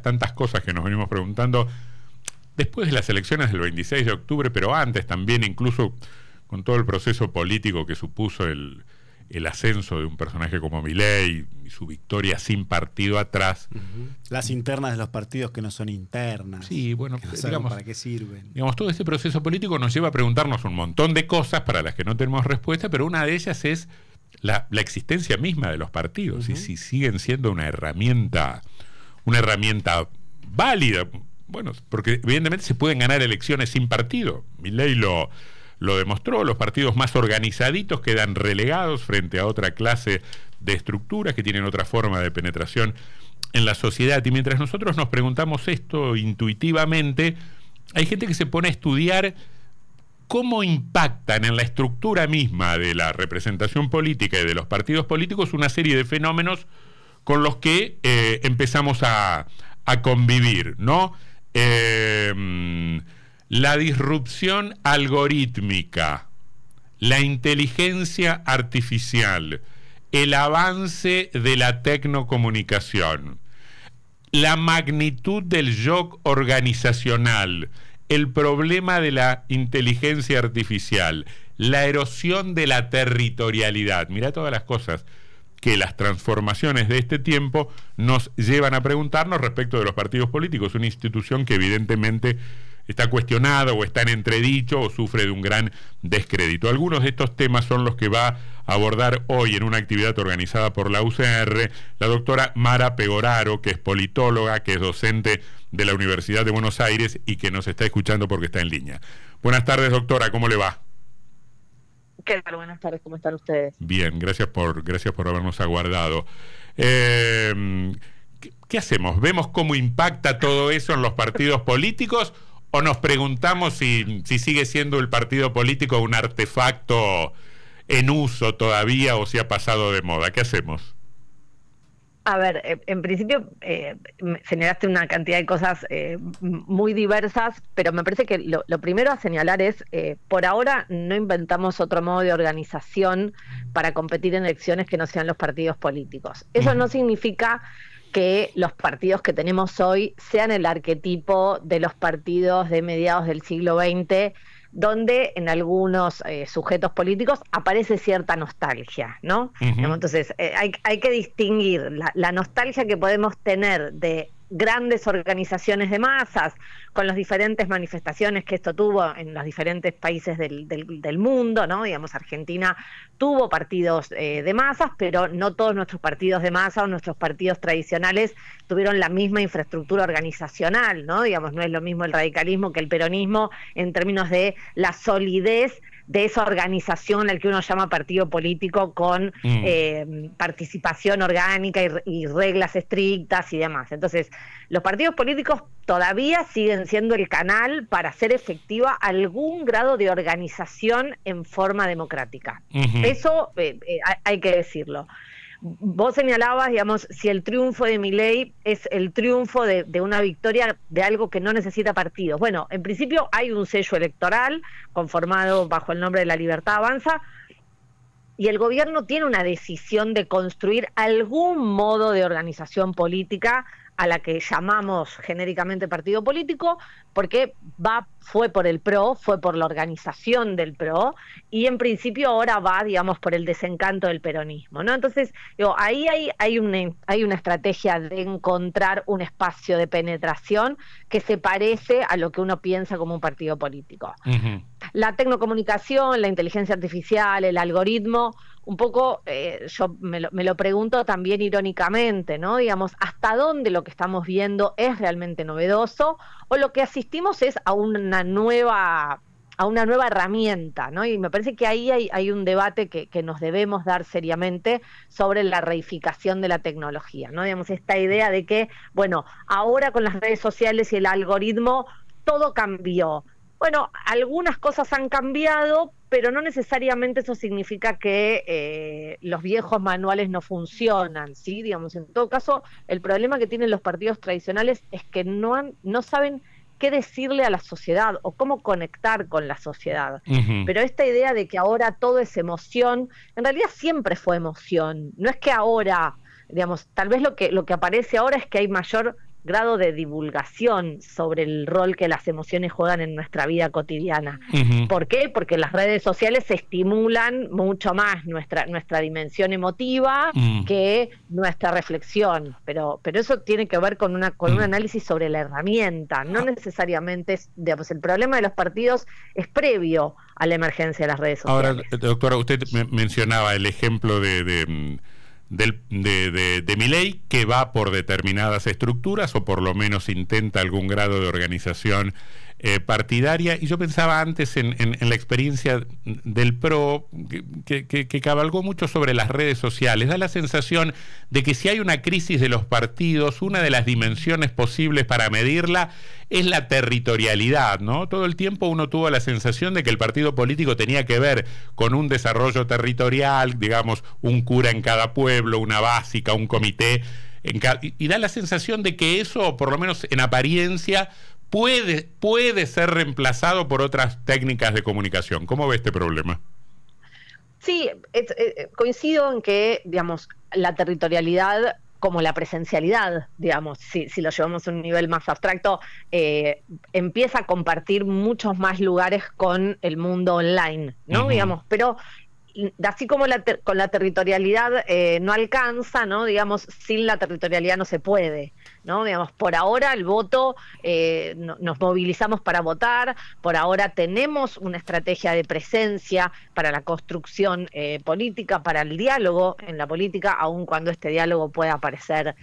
las tantas cosas que nos venimos preguntando después de las elecciones del 26 de octubre, pero antes también, incluso con todo el proceso político que supuso el ascenso de un personaje como Milei y su victoria sin partido atrás. Las internas de los partidos que no son internas. Sí, bueno, que no saben para qué sirven. Digamos, todo este proceso político nos lleva a preguntarnos un montón de cosas para las que no tenemos respuesta, pero una de ellas es la existencia misma de los partidos, y si siguen siendo una herramienta válida. Bueno, porque evidentemente se pueden ganar elecciones sin partido. Milei lo demostró. Los partidos más organizaditos quedan relegados frente a otra clase de estructuras que tienen otra forma de penetración en la sociedad. Y mientras nosotros nos preguntamos esto intuitivamente, hay gente que se pone a estudiar cómo impactan en la estructura misma de la representación política y de los partidos políticos una serie de fenómenos con los que empezamos a convivir, ¿no? La disrupción algorítmica, la inteligencia artificial, el avance de la tecnocomunicación, la magnitud del shock organizacional, el problema de la inteligencia artificial, la erosión de la territorialidad. Mirá todas las cosas que las transformaciones de este tiempo nos llevan a preguntarnos respecto de los partidos políticos, una institución que evidentemente está cuestionada o está en entredicho o sufre de un gran descrédito. Algunos de estos temas son los que va a abordar hoy en una actividad organizada por la UCR la doctora Mara Pegoraro, que es politóloga, que es docente de la Universidad de Buenos Aires y que nos está escuchando porque está en línea. Buenas tardes, doctora, ¿cómo le va? ¿Qué tal? Buenas tardes, ¿cómo están ustedes? Bien, gracias por habernos aguardado. ¿Qué hacemos? ¿Vemos cómo impacta todo eso en los partidos políticos o nos preguntamos si sigue siendo el partido político un artefacto en uso todavía o si ha pasado de moda? ¿Qué hacemos? A ver, en principio señalaste una cantidad de cosas muy diversas, pero me parece que lo primero a señalar es, por ahora no inventamos otro modo de organización para competir en elecciones que no sean los partidos políticos. Eso no significa que los partidos que tenemos hoy sean el arquetipo de los partidos de mediados del siglo XX, donde en algunos sujetos políticos aparece cierta nostalgia, ¿no? Entonces, hay que distinguir la nostalgia que podemos tener de grandes organizaciones de masas, con las diferentes manifestaciones que esto tuvo en los diferentes países del mundo, ¿no? Digamos, Argentina tuvo partidos de masas, pero no todos nuestros partidos de masa o nuestros partidos tradicionales tuvieron la misma infraestructura organizacional, ¿no? Digamos, no es lo mismo el radicalismo que el peronismo en términos de la solidez de esa organización al que uno llama partido político con participación orgánica y reglas estrictas y demás. Entonces, los partidos políticos todavía siguen siendo el canal para hacer efectiva algún grado de organización en forma democrática. Eso hay que decirlo. Vos señalabas, digamos, si el triunfo de Milei es el triunfo de una victoria de algo que no necesita partidos. Bueno, en principio hay un sello electoral conformado bajo el nombre de La Libertad Avanza, y el gobierno tiene una decisión de construir algún modo de organización política a la que llamamos genéricamente partido político, porque fue por el PRO, fue por la organización del PRO, y en principio ahora va, digamos, por el desencanto del peronismo, ¿no? Entonces, ahí hay una estrategia de encontrar un espacio de penetración que se parece a lo que uno piensa como un partido político. La tecnocomunicación, la inteligencia artificial, el algoritmo, un poco yo me lo pregunto también irónicamente, ¿no? Digamos, ¿hasta dónde lo que estamos viendo es realmente novedoso o lo que asistimos es a una nueva herramienta, ¿no? Y me parece que ahí hay un debate que nos debemos dar seriamente sobre la reificación de la tecnología, ¿no? Digamos, esta idea de que, bueno, ahora con las redes sociales y el algoritmo todo cambió. Bueno, algunas cosas han cambiado, pero no necesariamente eso significa que los viejos manuales no funcionan, ¿sí? Digamos, en todo caso, el problema que tienen los partidos tradicionales es que no saben qué decirle a la sociedad o cómo conectar con la sociedad. Pero esta idea de que ahora todo es emoción, en realidad siempre fue emoción. No es que ahora, digamos, tal vez lo que aparece ahora es que hay mayor grado de divulgación sobre el rol que las emociones juegan en nuestra vida cotidiana. ¿Por qué? Porque las redes sociales estimulan mucho más nuestra dimensión emotiva que nuestra reflexión, pero eso tiene que ver con un análisis sobre la herramienta, no necesariamente, digamos, el problema de los partidos es previo a la emergencia de las redes sociales. Ahora, doctora, usted mencionaba el ejemplo de Milei, que va por determinadas estructuras o por lo menos intenta algún grado de organización partidaria, y yo pensaba antes en la experiencia del PRO, que cabalgó mucho sobre las redes sociales. Da la sensación de que si hay una crisis de los partidos, una de las dimensiones posibles para medirla es la territorialidad, ¿no? Todo el tiempo uno tuvo la sensación de que el partido político tenía que ver con un desarrollo territorial, digamos, un cura en cada pueblo, una básica, un comité, y da la sensación de que eso, por lo menos en apariencia, puede ser reemplazado por otras técnicas de comunicación. ¿Cómo ve este problema? Sí, coincido en que, digamos, la territorialidad como la presencialidad, digamos, si lo llevamos a un nivel más abstracto, empieza a compartir muchos más lugares con el mundo online, ¿no? Digamos, pero así como con la territorialidad no alcanza, ¿no? Digamos, sin la territorialidad no se puede, ¿no? Digamos, por ahora el voto, nos movilizamos para votar, por ahora tenemos una estrategia de presencia para la construcción política, para el diálogo en la política, aun cuando este diálogo pueda parecer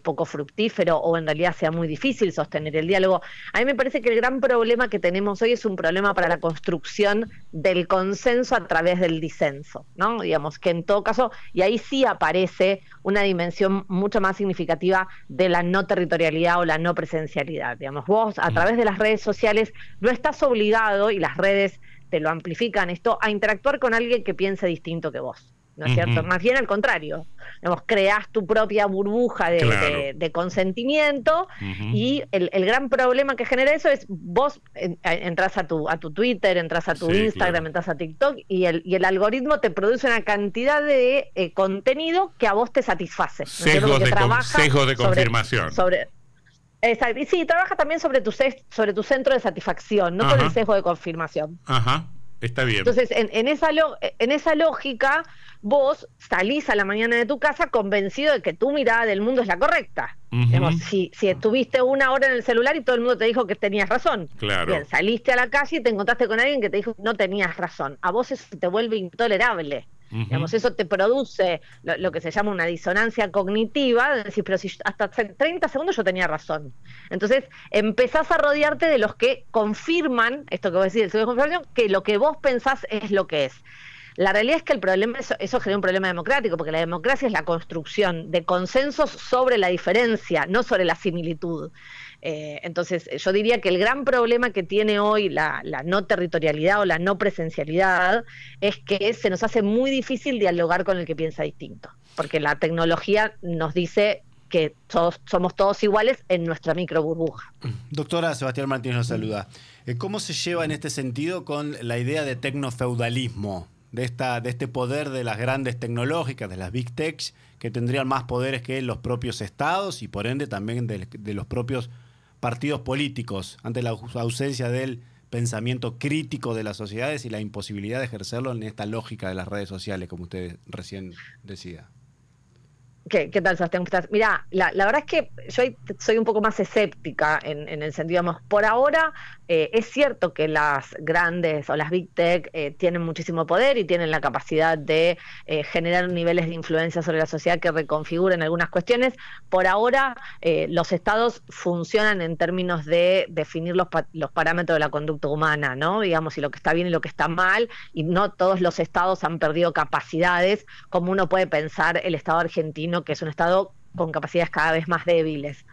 poco fructífero o en realidad sea muy difícil sostener el diálogo. A mí me parece que el gran problema que tenemos hoy es un problema para la construcción del consenso a través del disenso, ¿no? Digamos que en todo caso, y ahí sí aparece una dimensión mucho más significativa de la no territorialidad o la no presencialidad. Digamos, vos a través de las redes sociales no estás obligado, y las redes te lo amplifican esto, a interactuar con alguien que piense distinto que vos, ¿no es cierto? Más bien al contrario, digamos, creás tu propia burbuja de consentimiento, y el gran problema que genera eso es vos entras a tu Twitter, entras a tu Instagram, entras a TikTok, y el algoritmo te produce una cantidad de contenido que a vos te satisface. Sesgos de confirmación. Y sí, trabaja también sobre tu centro de satisfacción, no con el sesgo de confirmación. Ajá, está bien. Entonces, en esa lógica, vos salís a la mañana de tu casa convencido de que tu mirada del mundo es la correcta. Digamos, si estuviste una hora en el celular y todo el mundo te dijo que tenías razón. Claro. Bien, saliste a la calle y te encontraste con alguien que te dijo que no tenías razón. A vos eso te vuelve intolerable. Digamos, eso te produce lo que se llama una disonancia cognitiva, de decir, pero si hasta 30 segundos yo tenía razón. Entonces empezás a rodearte de los que confirman, esto que vos decís, el sesgo de confirmación, que lo que vos pensás es lo que es. La realidad es que el problema, eso genera un problema democrático, porque la democracia es la construcción de consensos sobre la diferencia, no sobre la similitud. Entonces, yo diría que el gran problema que tiene hoy la no territorialidad o la no presencialidad es que se nos hace muy difícil dialogar con el que piensa distinto, porque la tecnología nos dice que somos todos iguales en nuestra micro burbuja. Doctora, Sebastián Martínez nos saluda. ¿Cómo se lleva en este sentido con la idea de tecnofeudalismo? De este poder de las grandes tecnológicas, de las big techs, que tendrían más poderes que los propios estados y por ende también de los propios partidos políticos, ante la ausencia del pensamiento crítico de las sociedades y la imposibilidad de ejercerlo en esta lógica de las redes sociales, como usted recién decía. ¿Qué tal, Sebastián? ¿Cómo estás? Mirá, la verdad es que yo soy un poco más escéptica en el sentido, digamos, por ahora es cierto que las grandes o las big tech tienen muchísimo poder y tienen la capacidad de generar niveles de influencia sobre la sociedad que reconfiguren algunas cuestiones. Por ahora los estados funcionan en términos de definir los parámetros de la conducta humana, ¿no? Digamos, y lo que está bien y lo que está mal, y no todos los estados han perdido capacidades, como uno puede pensar el estado argentino, que es un estado con capacidades cada vez más débiles.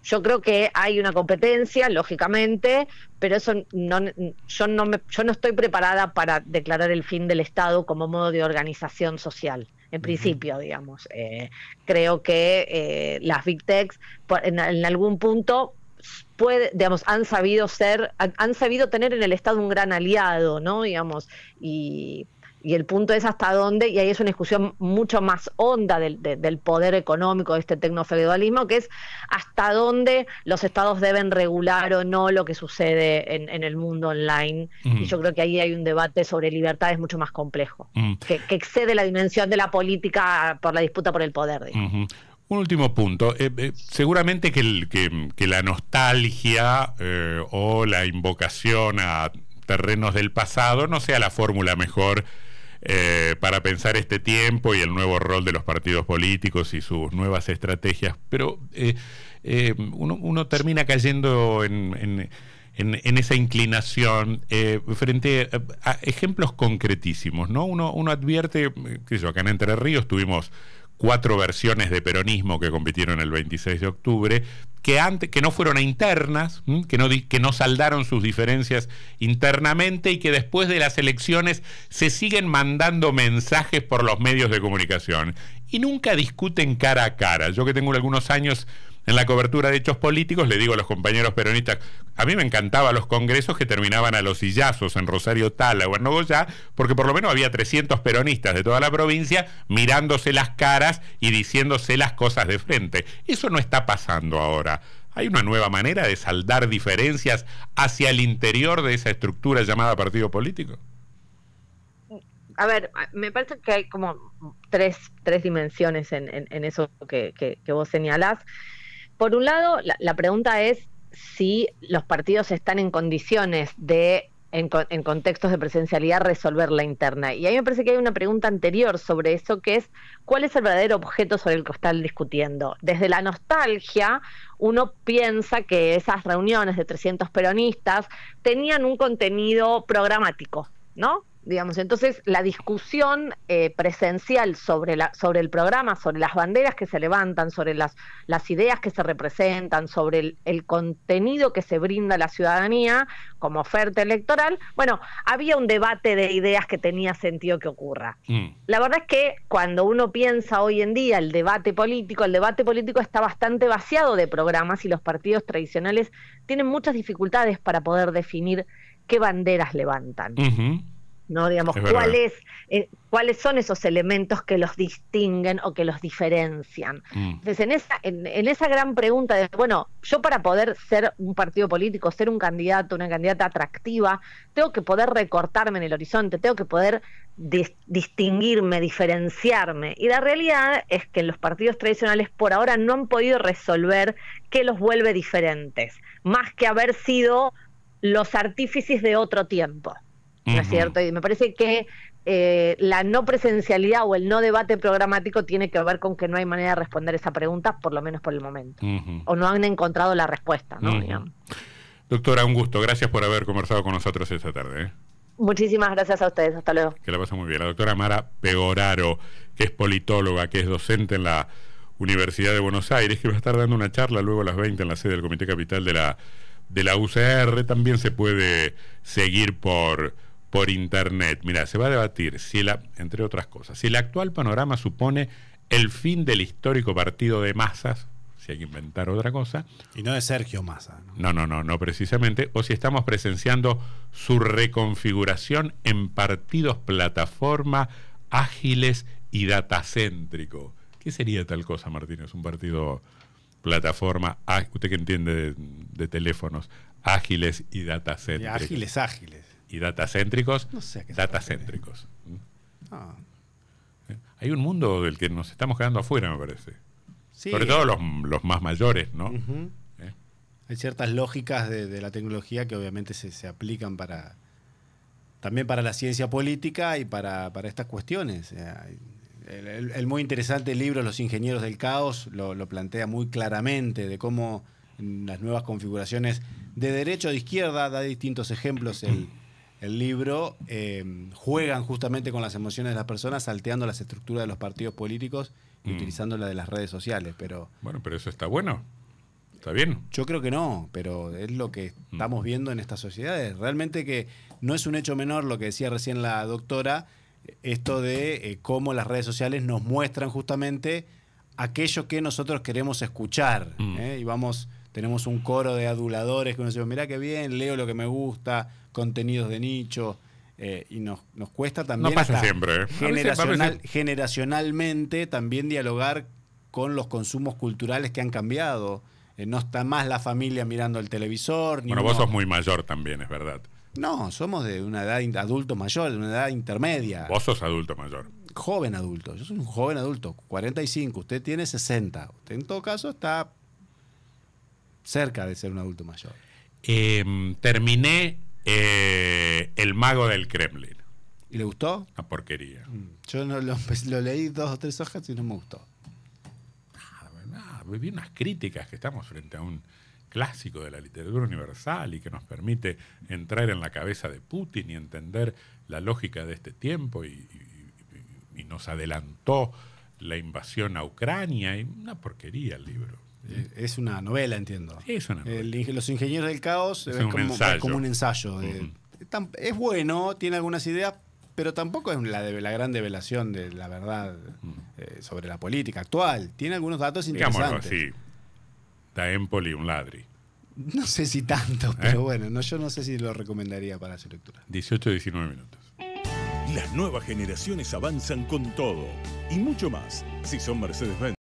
Yo creo que hay una competencia, lógicamente, pero eso yo no estoy preparada para declarar el fin del Estado como modo de organización social, en principio, digamos. Creo que las Big Techs, en algún punto, han sabido tener en el Estado un gran aliado, ¿no? Digamos, y Y el punto es hasta dónde, y ahí es una discusión mucho más honda del poder económico de este tecnofeudalismo, que es hasta dónde los estados deben regular o no lo que sucede en el mundo online. Y yo creo que ahí hay un debate sobre libertades mucho más complejo, que excede la dimensión de la política por la disputa por el poder, digamos. Un último punto. Seguramente que la nostalgia o la invocación a terrenos del pasado no sea la fórmula mejor para pensar este tiempo y el nuevo rol de los partidos políticos y sus nuevas estrategias, pero uno termina cayendo en esa inclinación frente a ejemplos concretísimos, ¿no? Uno advierte, qué sé yo, acá en Entre Ríos tuvimos 4 versiones de peronismo que compitieron el 26 de octubre, que no fueron a internas, que no saldaron sus diferencias internamente y que después de las elecciones se siguen mandando mensajes por los medios de comunicación y nunca discuten cara a cara. Yo que tengo algunos años en la cobertura de hechos políticos, le digo a los compañeros peronistas, a mí me encantaban los congresos que terminaban a los sillazos en Rosario Tala o en Nogoyá, porque por lo menos había 300 peronistas de toda la provincia mirándose las caras y diciéndose las cosas de frente. Eso no está pasando ahora. ¿Hay una nueva manera de saldar diferencias hacia el interior de esa estructura llamada partido político? A ver, me parece que hay como tres dimensiones en eso que vos señalás. Por un lado, la pregunta es si los partidos están en condiciones de, en contextos de presencialidad, resolver la interna. Y ahí me parece que hay una pregunta anterior sobre eso, que es ¿cuál es el verdadero objeto sobre el que están discutiendo? Desde la nostalgia, uno piensa que esas reuniones de 300 peronistas tenían un contenido programático, ¿no? Digamos, entonces la discusión presencial sobre el programa, sobre las banderas que se levantan, sobre las ideas que se representan, sobre el contenido que se brinda a la ciudadanía como oferta electoral, bueno, había un debate de ideas que tenía sentido que ocurra. La verdad es que cuando uno piensa hoy en día el debate político está bastante vaciado de programas y los partidos tradicionales tienen muchas dificultades para poder definir qué banderas levantan. ¿No? Digamos, cuáles son esos elementos que los distinguen o que los diferencian. Entonces, en esa gran pregunta de, bueno, yo para poder ser un partido político, ser un candidato, una candidata atractiva, tengo que poder recortarme en el horizonte, tengo que poder distinguirme, diferenciarme. Y la realidad es que los partidos tradicionales por ahora no han podido resolver qué los vuelve diferentes, más que haber sido los artífices de otro tiempo. ¿No es cierto? Y me parece que la no presencialidad o el no debate programático tiene que ver con que no hay manera de responder esa pregunta, por lo menos por el momento. O no han encontrado la respuesta, ¿no? Digamos. Doctora, un gusto. Gracias por haber conversado con nosotros esta tarde. Muchísimas gracias a ustedes. Hasta luego. Que la pasen muy bien. La doctora Mara Pegoraro, que es politóloga, que es docente en la Universidad de Buenos Aires, que va a estar dando una charla luego a las 20 en la sede del Comité Capital de la UCR. También se puede seguir por internet. Mira, se va a debatir entre otras cosas, si el actual panorama supone el fin del histórico partido de masas, si hay que inventar otra cosa. Y no de Sergio Massa. No precisamente, o si estamos presenciando su reconfiguración en partidos plataforma, ágiles y datacéntrico. ¿Qué sería tal cosa, Martínez? Un partido plataforma, usted que entiende de teléfonos, ágiles y datacéntricos. Ágiles. Y datacéntricos, no sé datacéntricos. Hay un mundo del que nos estamos quedando afuera, me parece. Sí. Sobre todo los más mayores, ¿no? Hay ciertas lógicas de la tecnología que obviamente se aplican también para la ciencia política y para estas cuestiones. El muy interesante libro Los Ingenieros del Caos lo plantea muy claramente de cómo en las nuevas configuraciones de derecha o de izquierda, da distintos ejemplos el libro, juegan justamente con las emociones de las personas, salteando las estructuras de los partidos políticos y utilizando la de las redes sociales. Bueno, pero eso está bueno. ¿Está bien? Yo creo que no, pero es lo que estamos viendo en estas sociedades. Realmente que no es un hecho menor lo que decía recién la doctora, esto de cómo las redes sociales nos muestran justamente aquello que nosotros queremos escuchar. Y tenemos un coro de aduladores que nos dicen, mirá qué bien, leo lo que me gusta, contenidos de nicho. y nos cuesta también no pasa siempre, generacionalmente también dialogar con los consumos culturales que han cambiado. No está más la familia mirando el televisor. Bueno, vos sos muy mayor también, es verdad. No, somos de una edad adulto mayor, de una edad intermedia. Vos sos adulto mayor. Joven adulto. Yo soy un joven adulto, 45. Usted tiene 60. Usted en todo caso está cerca de ser un adulto mayor. Terminé El mago del Kremlin. ¿Y le gustó? Una porquería. Yo no lo leí 2 o 3 hojas y no me gustó. Vi unas críticas que estamos frente a un clásico de la literatura universal y que nos permite entrar en la cabeza de Putin y entender la lógica de este tiempo y nos adelantó la invasión a Ucrania. Y una porquería el libro. Es una novela, entiendo. Sí, es una novela. Los ingenieros del caos es como un ensayo. Es bueno, tiene algunas ideas, pero tampoco es la gran develación de la verdad sobre la política actual. Tiene algunos datos interesantes. Digámoslo así, da Empoli un ladri. No sé si tanto, pero bueno, yo no sé si lo recomendaría para su lectura. 18-19 minutos. Las nuevas generaciones avanzan con todo y mucho más si son Mercedes-Benz.